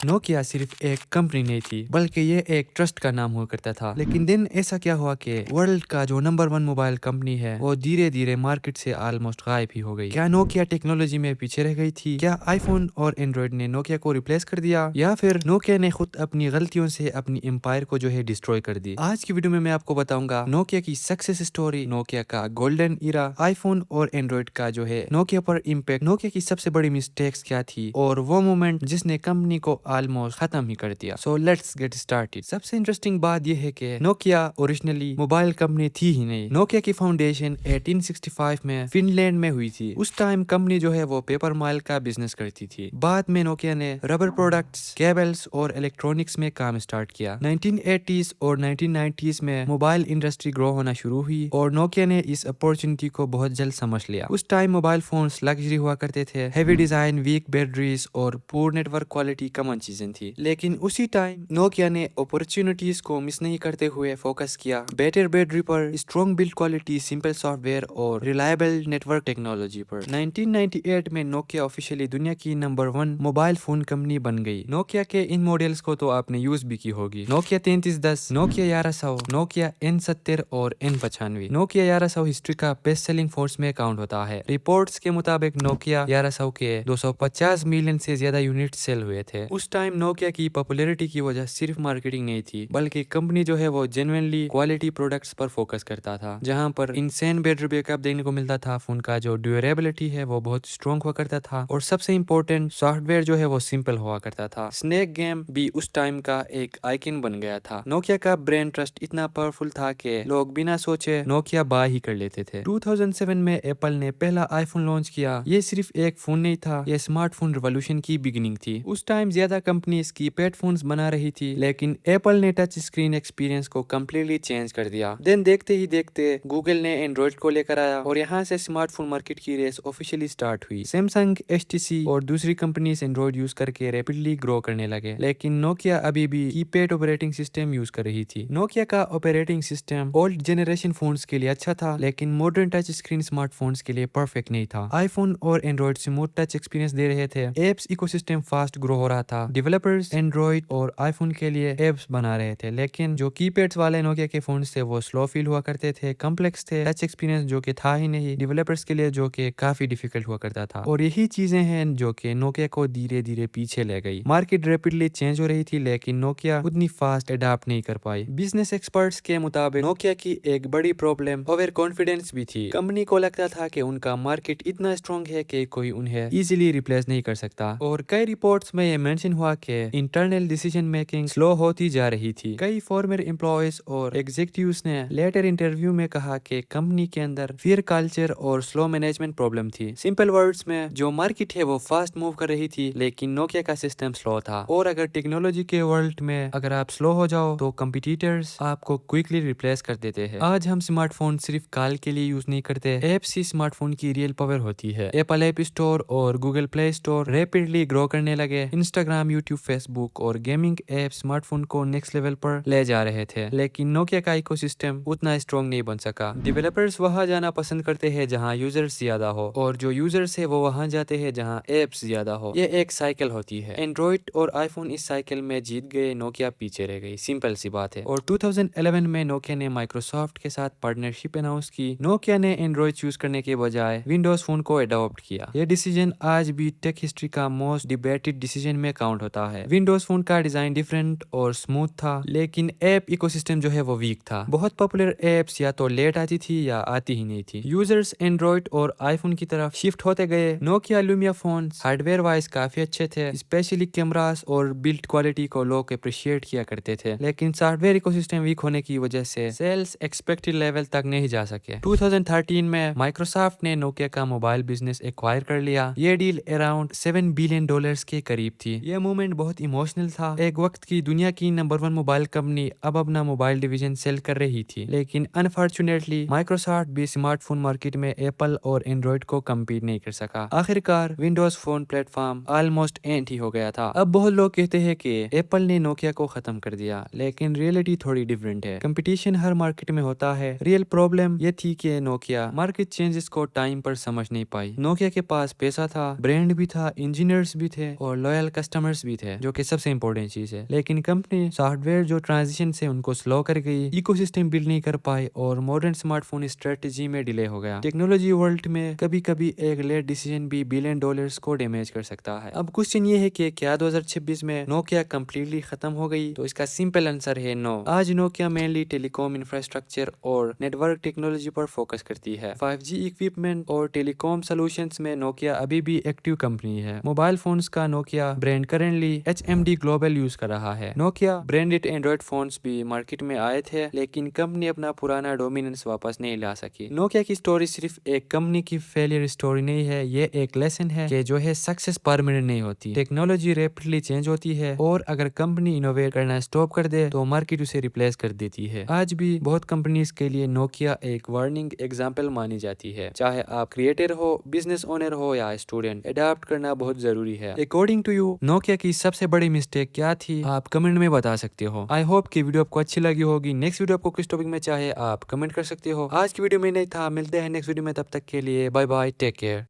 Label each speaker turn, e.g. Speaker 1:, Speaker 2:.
Speaker 1: Nokia सिर्फ एक company नहीं थी बल्कि ये एक ट्रस्ट का नाम हुआ करता था। लेकिन दिन ऐसा क्या हुआ कि वर्ल्ड का जो नंबर 1 मोबाइल कंपनी है वो धीरे धीरे मार्केट से ऑलमोस्ट गायब ही हो गई। क्या नोकिया टेक्नोलॉजी में पीछे रह गई थी? क्या आईफोन और एंड्रॉइड ने नोकिया को रिप्लेस कर दिया, या फिर नोकिया ने खुद अपनी गलतियों से अपनी एम्पायर को जो है डिस्ट्रॉय कर दी? आज की वीडियो में मैं आपको बताऊंगा नोकिया की सक्सेस स्टोरी, नोकिया का गोल्डन इरा, आईफोन और एंड्रॉइड का जो है नोकिया पर इम्पैक्ट, नोकिया की सबसे बड़ी मिस्टेक्स क्या थी और वो मोमेंट जिसने कंपनी को ऑलमोस्ट खत्म ही कर दिया। So let's get started. सबसे इंटरेस्टिंग बात यह है कि नोकिया ओरिजिनली मोबाइल कंपनी थी ही नहीं। नोकिया की फाउंडेशन 1865 में फिनलैंड में हुई थी। उस टाइम कंपनी जो है वो पेपर माइल का बिजनेस करती थी। बाद में नोकिया ने रबर प्रोडक्ट्स, केबल्स और इलेक्ट्रॉनिक्स में काम स्टार्ट किया। 1980s और 1990s में मोबाइल इंडस्ट्री ग्रो होना शुरू हुई और नोकिया ने इस अपॉर्चुनिटी को बहुत जल्द समझ लिया। उस टाइम मोबाइल फोन्स लग्जरी हुआ करते थे, हेवी डिजाइन, वीक बैटरीज और पुअर नेटवर्क क्वालिटी कॉमन चीजें थी। लेकिन उसी टाइम नोकिया ने अपॉर्चुनिटीज को मिस नहीं करते हुए फोकस किया बेटर बैटरी पर, strong build quality, simple software और रिलायबल नेटवर्क टेक्नोलॉजी पर। 1998 में नोकिया ऑफिशियली दुनिया की नंबर 1 मोबाइल फोन कंपनी बन गई। नोकिया के इन मॉडल्स को तो आपने यूज भी की होगी। नोकिया 3310, नोकिया 1100, नोकिया N70 और N95। नोकिया 1100 हिस्ट्री का बेस्ट सेलिंग फोर्स में काउंट होता है। रिपोर्ट्स के मुताबिक नोकिया 1100 के 250 मिलियन से ज्यादा यूनिट सेल हुए थे। उस टाइम नोकिया की पॉपुलैरिटी की वजह सिर्फ मार्केटिंग नहीं थी, बल्कि कंपनी जो है वो जेन्युइनली क्वालिटी प्रोडक्ट्स पर फोकस करता था, जहां पर इंसेन बैटरी बैकअप देखने को मिलता था। फोन का जो ड्यूरेबिलिटी है वो बहुत स्ट्रॉन्ग हुआ करता था और सबसे इंपॉर्टेंट सॉफ्टवेयर जो है वो सिंपल हुआ करता था। स्नेक गेम भी उस टाइम का एक आइकन बन गया था। नोकिया का ब्रांड ट्रस्ट इतना पावरफुल था कि लोग बिना सोचे नोकिया बाय ही कर लेते थे। 2007 में एप्पल ने पहला आईफोन लॉन्च किया। ये सिर्फ एक फोन नहीं था, ये स्मार्टफोन रिवॉल्यूशन की बिगिनिंग थी। उस टाइम ज्यादा कंपनीज कीपैड फोन्स बना रही थी, लेकिन एप्पल ने टच स्क्रीन एक्सपीरियंस को कम्प्लीटली चेंज कर दिया। देन देखते ही देखते गूगल ने एंड्रॉइड को लेकर आया और यहाँ से स्मार्टफोन मार्केट की रेस ऑफिशियली स्टार्ट हुई। सैमसंग, HTC और दूसरी कंपनीज एंड्रॉइड यूज करके रैपिडली ग्रो करने लगे, लेकिन नोकिया अभी भी कीपैड ऑपरेटिंग सिस्टम यूज कर रही थी। नोकिया का operating system old generation phones के लिए अच्छा था, लेकिन मॉडर्न टच स्क्रीन स्मार्टफोन्स के लिए परफेक्ट नहीं था। आईफोन और एंड्रॉइड स्मूथ टच एक्सपीरियंस दे रहे थे, एप्स इकोसिस्टम फास्ट ग्रो हो रहा था, डेवलपर्स एंड्रॉइड और आईफोन के लिए एप्स बना रहे थे। लेकिन जो कीपैड्स वाले नोकिया के फोन थे वो स्लो फील हुआ करते थे, कॉम्प्लेक्स थे, टच एक्सपीरियंस जो कि था ही नहीं डेवलपर्स के लिए, जो कि काफी डिफिकल्ट हुआ करता था। और यही चीजें हैं जो कि नोकिया को धीरे धीरे पीछे ले गई। मार्केट रैपिडली चेंज हो रही थी, लेकिन नोकिया उतनी फास्ट अडाप्ट नहीं कर पाई। बिजनेस एक्सपर्ट्स के मुताबिक नोकिया की एक बड़ी प्रॉब्लम ओवर कॉन्फिडेंस भी थी। कंपनी को लगता था कि उनका मार्केट इतना स्ट्रॉन्ग है कि कोई उन्हें इजीली रिप्लेस नहीं कर सकता। और कई रिपोर्ट्स में ये मेंशन हुआ कि इंटरनल डिसीजन मेकिंग स्लो होती जा रही थी। कई फॉर्मर एम्प्लॉयज और एग्जीक्यूटिव्स ने लेटर इंटरव्यू में कहा कि कंपनी के अंदर फियर कल्चर और स्लो मैनेजमेंट प्रॉब्लम थी। सिंपल वर्ड्स में, जो मार्केट है वो फास्ट मूव कर रही थी, लेकिन नोकिया का सिस्टम स्लो था। और अगर टेक्नोलॉजी के वर्ल्ड में अगर आप स्लो हो जाओ तो कंपटीटर्स आपको क्विकली रिप्लेस कर देते हैं। आज हम स्मार्टफोन सिर्फ कॉल के लिए यूज नहीं करते, एप्स ही स्मार्टफोन की रियल पावर होती है। एप्पल ऐप स्टोर और Google play store rapidly grow करने लगे। इंस्टाग्राम, यूट्यूब, फेसबुक और गेमिंग ऐप स्मार्टफोन को नेक्स्ट लेवल पर ले जा रहे थे, लेकिन नोकिया का इकोसिस्टम उतना स्ट्रॉन्ग नहीं बन सका। डेवलपर्स वहां जाना पसंद करते हैं जहां यूजर्स ज्यादा हो, और जो यूजर्स है वो वहां जाते हैं जहां एप्स ज्यादा हो। ये एक साइकिल होती है। एंड्रॉइड और आईफोन इस साइकिल में जीत गए, नोकिया पीछे रह गई। सिंपल सी बात है। और 2011 में नोकिया ने माइक्रोसॉफ्ट के साथ पार्टनरशिप अनाउंस की। नोकिया ने एंड्रॉइड चूज करने के बजाय विंडोज फोन को अडॉप्ट किया। यह डिसीजन आज भी टेक हिस्ट्री का मोस्ट डिबेटेड डिसीजन में काउंट होता है। विंडोज फोन का डिजाइन डिफरेंट और स्मूथ था, लेकिन ऐप इकोसिस्टम जो है वो वीक था। बहुत पॉपुलर एप्स या तो लेट आती थी या आती ही नहीं थी। यूजर्स एंड्रॉइड और आईफोन की तरफ शिफ्ट होते गए। Nokia Lumia phone hardware wise काफी अच्छे थे, स्पेशली कैमरास और बिल्ड क्वालिटी को लोग अप्रिशिएट किया करते थे, लेकिन सॉफ्टवेयर इकोसिस्टम वीक होने की वजह से सेल्स एक्सपेक्टेड लेवल तक नहीं जा सके। 2013 में माइक्रोसॉफ्ट ने नोकिया का मोबाइल बिजनेस एक्वायर कर लिया। ये डील अराउंड $7 बिलियन के करीब थी। यह मूवमेंट बहुत इमोशनल था। एक वक्त की दुनिया की नंबर 1 मोबाइल कंपनी अब अपना मोबाइल डिवीजन सेल कर रही थी, लेकिन अनफॉर्चुनेटली माइक्रोसॉफ्ट भी स्मार्टफोन मार्केट में एप्पल और एंड्रॉइड को कम्पीट नहीं कर सका। आखिरकार Windows phone platform almost and he हो गया था। अब बहुत लोग कहते हैं कि एप्पल ने नोकिया को खत्म कर दिया, लेकिन रियलिटी थोड़ी डिफरेंट है। कंपटीशन हर मार्केट में होता है। रियल प्रॉब्लम ये थी कि नोकिया मार्केट चेंजेस को टाइम पर समझ नहीं पाई। नोकिया के पास पैसा था, ब्रांड भी था, इंजीनियर्स भी थे और लॉयल कस्टमर कस्टमर्स भी थे, जो कि सबसे इंपॉर्टेंट चीज है। लेकिन कंपनी सॉफ्टवेयर जो ट्रांजिशन से उनको स्लो कर गई, इकोसिस्टम बिल्ड नहीं कर पाए और मॉडर्न स्मार्टफोन स्ट्रेटजी में डिले हो गया। टेक्नोलॉजी वर्ल्ड में कभी कभी एक लेट डिसीजन भी बिलियन डॉलर्स को डैमेज कर सकता है। अब क्वेश्चन ये है कि क्या 2026 में नोकिया कंप्लीटली खत्म हो गई? तो इसका सिंपल आंसर है नो। आज नोकिया मेनली टेलीकॉम इंफ्रास्ट्रक्चर और नेटवर्क टेक्नोलॉजी पर फोकस करती है। 5G इक्विपमेंट और टेलीकॉम सॉल्यूशंस में नोकिया अभी भी एक्टिव कंपनी है। मोबाइल फोन्स का Nokia brand currently HMD global use कर रहा है। नोकिया ब्रांडेड एंड्रॉइड फोन्स भी मार्केट में आए थे, लेकिन कंपनी अपना पुराना डोमिनेंस वापस नहीं ला सकी। नोकिया की स्टोरी सिर्फ एक कंपनी की फेलियर स्टोरी नहीं है, ये एक लेसन है कि जो है सक्सेस परमानेंट नहीं होती। टेक्नोलॉजी रैपिडली चेंज होती है और अगर कंपनी इनोवेट करना स्टॉप कर दे तो मार्केट उसे रिप्लेस कर देती है। आज भी बहुत कंपनीज के लिए नोकिया एक वार्निंग एग्जाम्पल मानी जाती है। चाहे आप क्रिएटर हो, बिजनेस ओनर हो या स्टूडेंट, अडॉप्ट करना बहुत जरूरी है। अकॉर्डिंग टू यू नोकिया की सबसे बड़ी मिस्टेक क्या थी? आप कमेंट में बता सकते हो। आई होप कि वीडियो आपको अच्छी लगी होगी। नेक्स्ट वीडियो आपको किस टॉपिक में चाहे आप कमेंट कर सकते हो। आज की वीडियो में नहीं था, मिलते हैं नेक्स्ट वीडियो में, तब तक के लिए बाय बाय, टेक केयर।